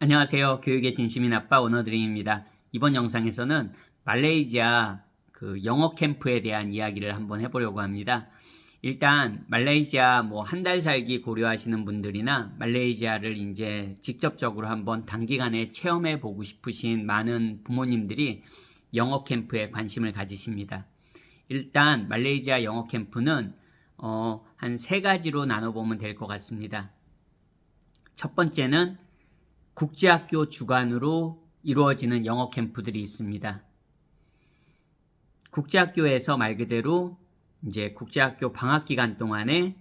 안녕하세요. 교육의 진심인 아빠 오너드림입니다. 이번 영상에서는 말레이시아 영어 캠프에 대한 이야기를 한번 해보려고 합니다. 일단 말레이시아 한 달 살기 고려하시는 분들이나 말레이시아를 이제 직접적으로 한번 단기간에 체험해 보고 싶으신 많은 부모님들이 영어 캠프에 관심을 가지십니다. 일단 말레이시아 영어 캠프는 한 세 가지로 나눠보면 될 것 같습니다. 첫 번째는 국제학교 주관으로 이루어지는 영어 캠프들이 있습니다. 국제학교에서 말 그대로 이제 국제학교 방학 기간 동안에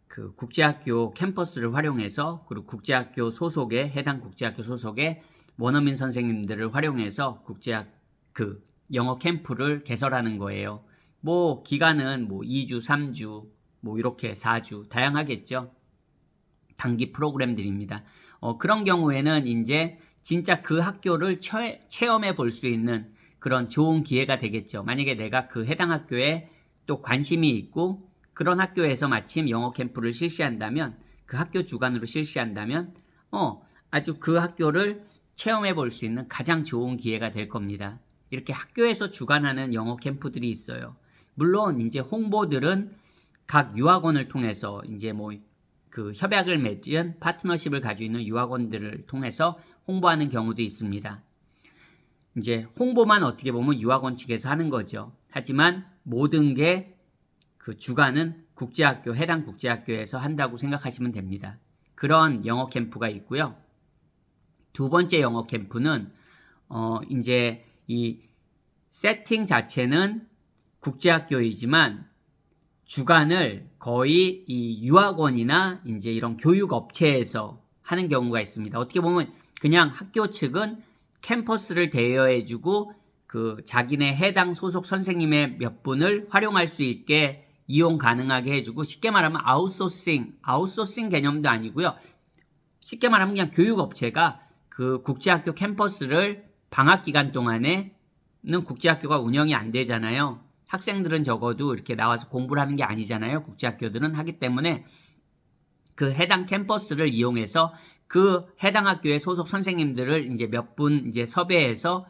그 국제학교 캠퍼스를 활용해서 그리고 국제학교 소속의 해당 국제학교 소속의 원어민 선생님들을 활용해서 영어 캠프를 개설하는 거예요. 기간은 2주, 3주, 이렇게 4주 다양하겠죠. 단기 프로그램들입니다. 그런 경우에는 이제 진짜 그 학교를 체험해 볼 수 있는 그런 좋은 기회가 되겠죠. 만약에 내가 그 해당 학교에 또 관심이 있고 그런 학교에서 마침 영어 캠프를 실시한다면 그 학교 주관으로 실시한다면 아주 그 학교를 체험해 볼 수 있는 가장 좋은 기회가 될 겁니다. 이렇게 학교에서 주관하는 영어 캠프들이 있어요. 물론 이제 홍보들은 각 유학원을 통해서 이제 협약을 맺은 파트너십을 가지고 있는 유학원들을 통해서 홍보하는 경우도 있습니다. 이제 홍보만 어떻게 보면 유학원 측에서 하는 거죠. 하지만 모든 게 그 주관은 해당 국제학교에서 한다고 생각하시면 됩니다. 그런 영어 캠프가 있고요. 두 번째 영어 캠프는 이제 이 세팅 자체는 국제학교이지만 주관을 거의 이 유학원이나 이제 이런 교육업체에서 하는 경우가 있습니다. 어떻게 보면 그냥 학교 측은 캠퍼스를 대여해주고 그 자기네 해당 소속 선생님의 몇 분을 활용할 수 있게 이용 가능하게 해주고 쉽게 말하면 아웃소싱 개념도 아니고요. 쉽게 말하면 그냥 교육업체가 그 국제학교 캠퍼스를 방학 기간 동안에는 국제학교가 운영이 안 되잖아요. 학생들은 적어도 이렇게 나와서 공부를 하는 게 아니잖아요. 국제학교들은 하기 때문에 그 해당 캠퍼스를 이용해서 그 해당 학교의 소속 선생님들을 이제 몇 분 이제 섭외해서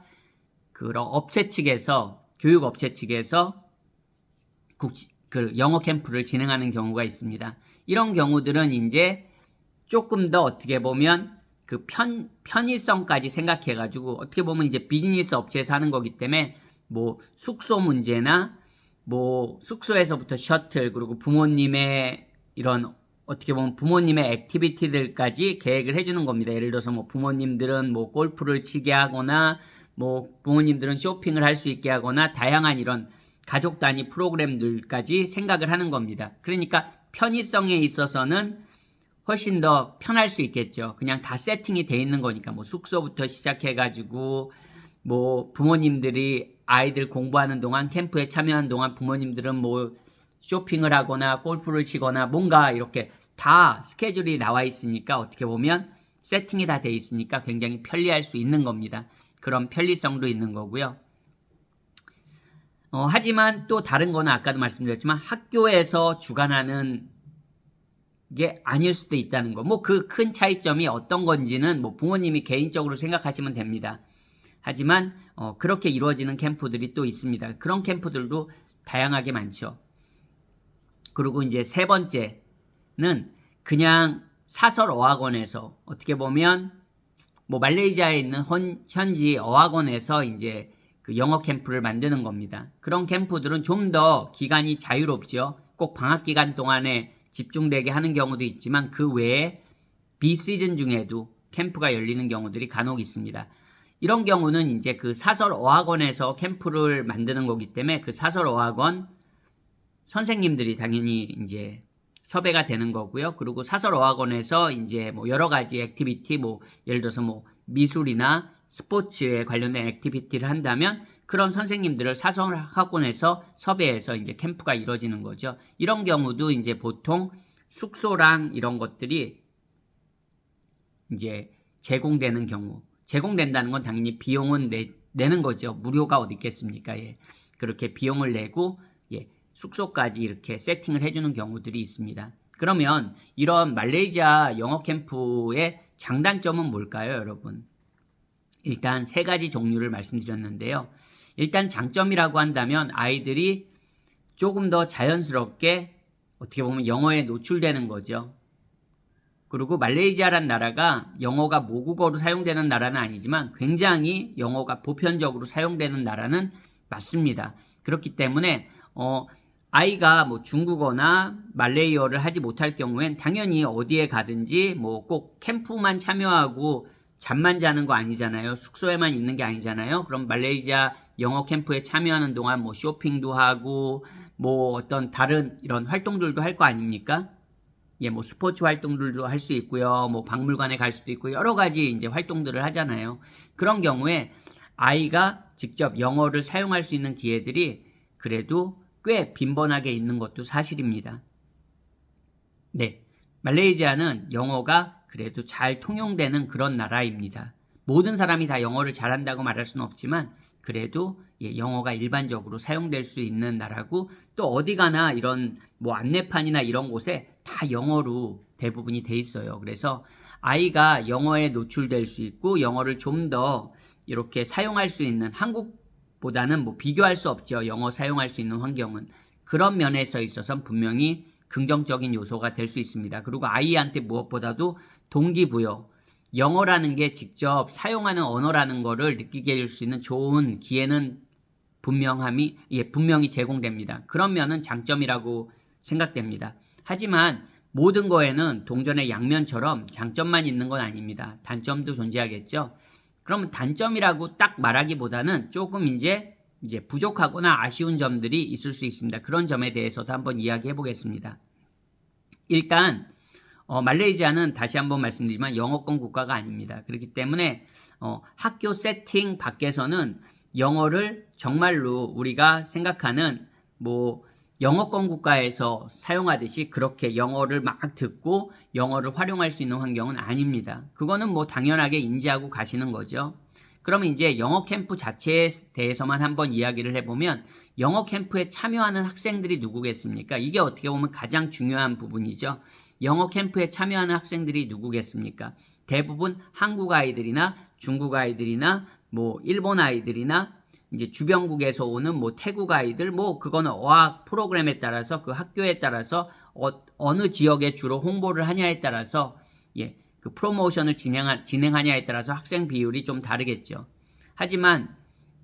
그런 업체 측에서 교육업체 측에서 영어 캠프를 진행하는 경우가 있습니다. 이런 경우들은 이제 조금 더 어떻게 보면 그 편의성까지 생각해가지고 어떻게 보면 이제 비즈니스 업체에서 하는 거기 때문에 숙소 문제나 숙소에서부터 셔틀 그리고 부모님의 이런 어떻게 보면 부모님의 액티비티들까지 계획을 해주는 겁니다. 예를 들어서 부모님들은 골프를 치게 하거나 부모님들은 쇼핑을 할 수 있게 하거나 다양한 이런 가족 단위 프로그램들까지 생각을 하는 겁니다. 그러니까 편의성에 있어서는 훨씬 더 편할 수 있겠죠. 그냥 다 세팅이 돼 있는 거니까 숙소부터 시작해가지고 부모님들이 아이들 공부하는 동안 캠프에 참여하는 동안 부모님들은 쇼핑을 하거나 골프를 치거나 뭔가 이렇게 다 스케줄이 나와 있으니까 어떻게 보면 세팅이 다 돼 있으니까 굉장히 편리할 수 있는 겁니다. 그런 편리성도 있는 거고요. 하지만 또 다른 거는 아까도 말씀드렸지만 학교에서 주관하는 게 아닐 수도 있다는 거. 그 큰 차이점이 어떤 건지는 부모님이 개인적으로 생각하시면 됩니다. 하지만 그렇게 이루어지는 캠프들이 또 있습니다. 그런 캠프들도 다양하게 많죠. 그리고 이제 세 번째는 그냥 사설 어학원에서 어떻게 보면 말레이시아에 있는 현지 어학원에서 이제 그 영어 캠프를 만드는 겁니다. 그런 캠프들은 좀 더 기간이 자유롭죠. 꼭 방학 기간 동안에 집중되게 하는 경우도 있지만 그 외에 비시즌 중에도 캠프가 열리는 경우들이 간혹 있습니다. 이런 경우는 이제 그 사설 어학원에서 캠프를 만드는 거기 때문에 그 사설 어학원 선생님들이 당연히 이제 섭외가 되는 거고요. 그리고 사설 어학원에서 이제 여러 가지 액티비티 예를 들어서 미술이나 스포츠에 관련된 액티비티를 한다면 그런 선생님들을 사설 학원에서 섭외해서 이제 캠프가 이루어지는 거죠. 이런 경우도 이제 보통 숙소랑 이런 것들이 이제 제공된다는 건 당연히 비용은 내는 거죠. 무료가 어디 있겠습니까? 예. 그렇게 비용을 내고 숙소까지 이렇게 세팅을 해주는 경우들이 있습니다. 그러면 이런 말레이시아 영어 캠프의 장단점은 뭘까요, 여러분? 일단 세 가지 종류를 말씀드렸는데요. 일단 장점이라고 한다면 아이들이 조금 더 자연스럽게 어떻게 보면 영어에 노출되는 거죠. 그리고 말레이시아란 나라가 영어가 모국어로 사용되는 나라는 아니지만 굉장히 영어가 보편적으로 사용되는 나라는 맞습니다. 그렇기 때문에 아이가 뭐 중국어나 말레이어를 하지 못할 경우엔 당연히 어디에 가든지 뭐 꼭 캠프만 참여하고 잠만 자는 거 아니잖아요. 숙소에만 있는 게 아니잖아요. 그럼 말레이시아 영어 캠프에 참여하는 동안 뭐 쇼핑도 하고 뭐 어떤 다른 이런 활동들도 할 거 아닙니까? 예, 뭐 스포츠 활동들도 할 수 있고요. 뭐 박물관에 갈 수도 있고 여러 가지 이제 활동들을 하잖아요. 그런 경우에 아이가 직접 영어를 사용할 수 있는 기회들이 그래도 꽤 빈번하게 있는 것도 사실입니다. 네. 말레이시아는 영어가 그래도 잘 통용되는 그런 나라입니다. 모든 사람이 다 영어를 잘한다고 말할 수는 없지만 그래도 영어가 일반적으로 사용될 수 있는 나라고 또 어디 가나 이런 뭐 안내판이나 이런 곳에 다 영어로 대부분이 돼 있어요. 그래서 아이가 영어에 노출될 수 있고 영어를 좀 더 이렇게 사용할 수 있는 한국보다는 뭐 비교할 수 없죠. 영어 사용할 수 있는 환경은. 그런 면에서 있어서는 분명히 긍정적인 요소가 될 수 있습니다. 그리고 아이한테 무엇보다도 동기부여. 영어라는 게 직접 사용하는 언어라는 거를 느끼게 해줄 수 있는 좋은 기회는 분명히 제공됩니다. 그런 면은 장점이라고 생각됩니다. 하지만 모든 거에는 동전의 양면처럼 장점만 있는 건 아닙니다. 단점도 존재하겠죠. 그러면 단점이라고 딱 말하기보다는 조금 이제 부족하거나 아쉬운 점들이 있을 수 있습니다. 그런 점에 대해서도 한번 이야기해 보겠습니다. 일단 말레이시아는 다시 한번 말씀드리지만 영어권 국가가 아닙니다. 그렇기 때문에 학교 세팅 밖에서는 영어를 정말로 우리가 생각하는 뭐 영어권 국가에서 사용하듯이 그렇게 영어를 막 듣고 영어를 활용할 수 있는 환경은 아닙니다. 그거는 뭐 당연하게 인지하고 가시는 거죠. 그러면 이제 영어 캠프 자체에 대해서만 한번 이야기를 해보면 영어 캠프에 참여하는 학생들이 누구겠습니까? 이게 어떻게 보면 가장 중요한 부분이죠. 영어 캠프에 참여하는 학생들이 누구겠습니까? 대부분 한국 아이들이나 중국 아이들이나 뭐 일본 아이들이나 이제 주변국에서 오는 뭐 태국 아이들 뭐 그거는 어학 프로그램에 따라서 그 학교에 따라서 어느 지역에 주로 홍보를 하냐에 따라서 그 프로모션을 진행하냐에 따라서 학생 비율이 좀 다르겠죠. 하지만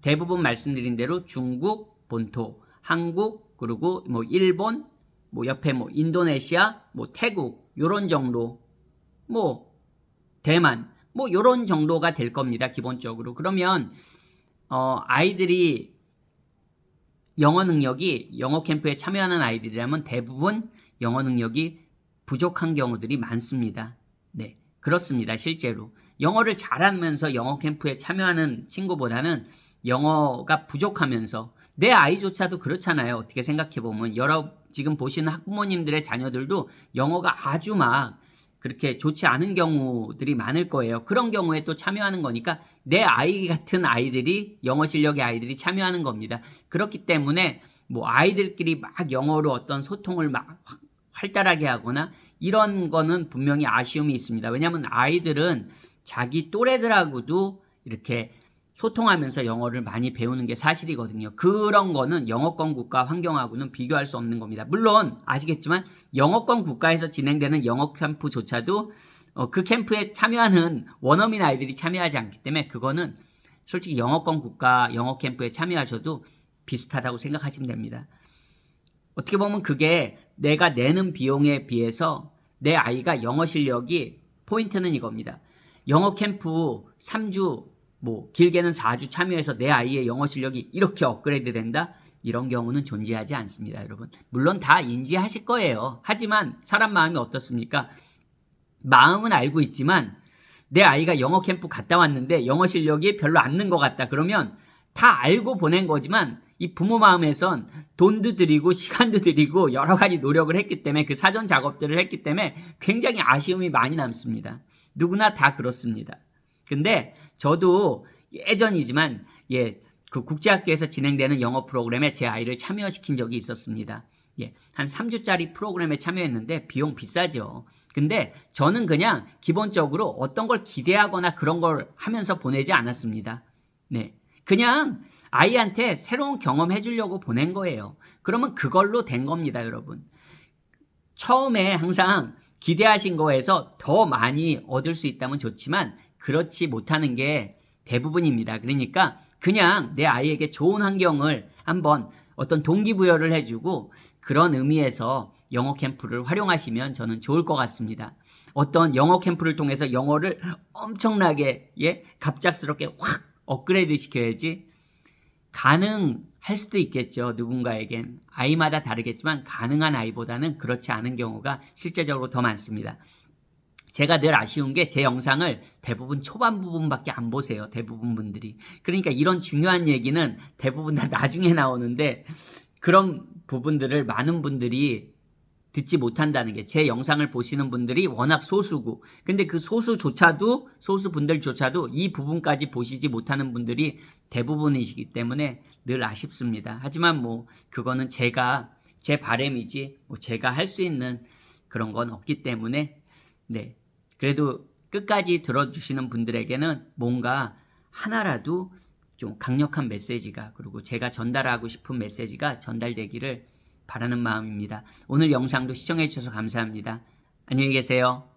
대부분 말씀드린 대로 중국 본토, 한국 그리고 뭐 일본 뭐 옆에 뭐 인도네시아, 뭐 태국 요런 정도, 뭐 대만 뭐 요런 정도가 될 겁니다. 기본적으로. 그러면 아이들이 영어 능력이 영어 캠프에 참여하는 아이들이라면 대부분 영어 능력이 부족한 경우들이 많습니다. 네, 그렇습니다. 실제로 영어를 잘하면서 영어 캠프에 참여하는 친구보다는 영어가 부족하면서 내 아이조차도 그렇잖아요. 어떻게 생각해보면 지금 보시는 학부모님들의 자녀들도 영어가 아주 막 그렇게 좋지 않은 경우들이 많을 거예요. 그런 경우에 또 참여하는 거니까 내 아이 같은 아이들이 영어 실력의 아이들이 참여하는 겁니다. 그렇기 때문에 뭐 아이들끼리 막 영어로 어떤 소통을 막 활달하게 하거나 이런 거는 분명히 아쉬움이 있습니다. 왜냐하면 아이들은 자기 또래들하고도 이렇게 소통하면서 영어를 많이 배우는 게 사실이거든요. 그런 거는 영어권 국가 환경하고는 비교할 수 없는 겁니다. 물론 아시겠지만 영어권 국가에서 진행되는 영어 캠프조차도 그 캠프에 참여하는 원어민 아이들이 참여하지 않기 때문에 그거는 솔직히 영어권 국가 영어 캠프에 참여하셔도 비슷하다고 생각하시면 됩니다. 어떻게 보면 그게 내가 내는 비용에 비해서 내 아이가 영어 실력이 포인트는 이겁니다. 영어 캠프 3주 뭐 길게는 4주 참여해서 내 아이의 영어 실력이 이렇게 업그레이드 된다? 이런 경우는 존재하지 않습니다, 여러분. 물론 다 인지하실 거예요. 하지만 사람 마음이 어떻습니까? 마음은 알고 있지만 내 아이가 영어 캠프 갔다 왔는데 영어 실력이 별로 안 는 것 같다. 그러면 다 알고 보낸 거지만 이 부모 마음에선 돈도 들이고 시간도 들이고 여러 가지 노력을 했기 때문에 그 사전 작업들을 했기 때문에 굉장히 아쉬움이 많이 남습니다. 누구나 다 그렇습니다. 근데 저도 예전이지만 그 국제학교에서 진행되는 영어 프로그램에 제 아이를 참여시킨 적이 있었습니다. 한 3주짜리 프로그램에 참여했는데 비용 비싸죠. 근데 저는 그냥 기본적으로 어떤 걸 기대하거나 그런 걸 하면서 보내지 않았습니다. 네. 그냥 아이한테 새로운 경험 해주려고 보낸 거예요. 그러면 그걸로 된 겁니다, 여러분. 처음에 항상 기대하신 거에서 더 많이 얻을 수 있다면 좋지만 그렇지 못하는 게 대부분입니다. 그러니까 그냥 내 아이에게 좋은 환경을 한번 어떤 동기부여를 해주고 그런 의미에서 영어 캠프를 활용하시면 저는 좋을 것 같습니다. 어떤 영어 캠프를 통해서 영어를 엄청나게 갑작스럽게 확 업그레이드 시켜야지 가능할 수도 있겠죠. 누군가에겐. 아이마다 다르겠지만 가능한 아이보다는 그렇지 않은 경우가 실제적으로 더 많습니다. 제가 늘 아쉬운 게 제 영상을 대부분 초반 부분밖에 안 보세요. 대부분 분들이. 그러니까 이런 중요한 얘기는 대부분 다 나중에 나오는데 그런 부분들을 많은 분들이 듣지 못한다는 게 제 영상을 보시는 분들이 워낙 소수고 근데 그 소수 분들조차도 이 부분까지 보시지 못하는 분들이 대부분이시기 때문에 늘 아쉽습니다. 하지만 뭐 그거는 제 바람이지 뭐 제가 할 수 있는 그런 건 없기 때문에 네. 그래도 끝까지 들어주시는 분들에게는 뭔가 하나라도 좀 강력한 메시지가 그리고 제가 전달하고 싶은 메시지가 전달되기를 바라는 마음입니다. 오늘 영상도 시청해 주셔서 감사합니다. 안녕히 계세요.